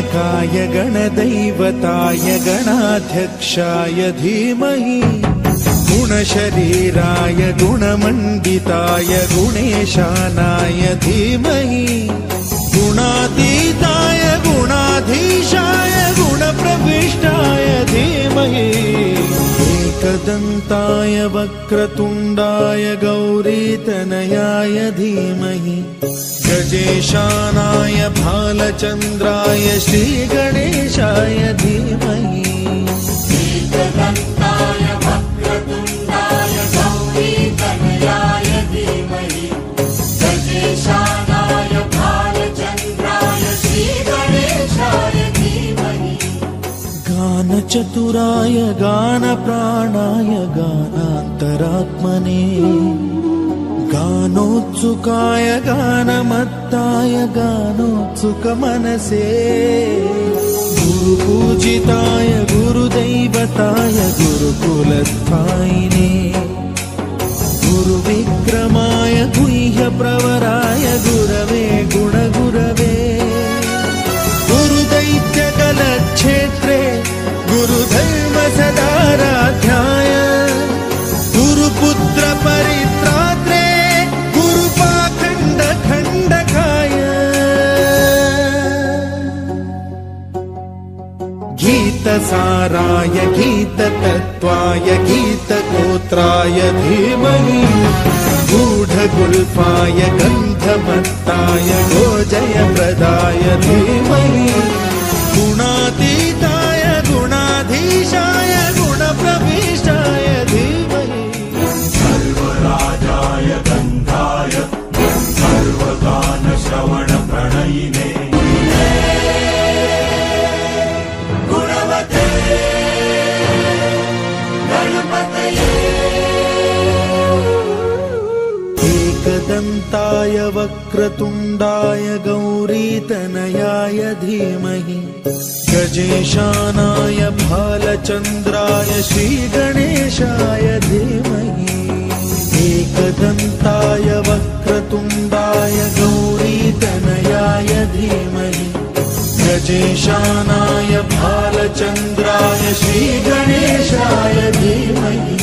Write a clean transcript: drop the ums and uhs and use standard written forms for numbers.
गणनायकाय गणदैवताय गणाध्यक्षाय धीमहि गुणशरीराय गुणमण्डिताय गुणेशानाय धीमहि गुणातीताय गुणाधीशाय गुणप्रविष्टाय धीमहि एकदन्ताय वक्रतुण्डाय गौरीतनयाय धीमहि गजेशानाय भालचन्द्राय श्रीगणेशाय धीमहि एकदन्ताय वक्रतुण्डाय गौरीतनयाय धीमहि गजेशानाय भालचन्द्राय श्रीगणेशाय धीमहि गानचतुराय गानप्राणाय गानान्तरात्मने गानोत्सुकाय गानमत्ताय गानोत्सुकमनसे गुरुपूजिताय गुरुदैवताय गुरुकुलस्थायिने गुरुविक्रमाय गुह्यप्रवराय गुरवे गुणगुरवे गुरुदैत्यकलक्षेत्रे गुरुधर्मसदाराध्याय गुरुपुत्र परित्रात्रे गुरुपाखण्डखण्डकाय गीतसाराय गीततत्त्वाय गीतगोत्राय धीमहि गूढगुल्फाय गन्धमत्ताय गोजयप्रदाय धीमहि गुणातीताय गुणाधीशाय गुणप्रविष्टाय धीमहि सर्वराजाय गन्धाय सर्वगानश्रवणप्रणयिने गुणवते गणपतये एकदन्ताय वक्रतुण्डाय गौरीतनयाय धीमहि गजेशानाय भालचन्द्राय श्रीगणेशाय धीमहि एकदन्ताय वक्रतुण्डाय गौरीतनयाय धीमहि गजेशानाय भालचन्द्राय श्रीगणेशाय धीमहि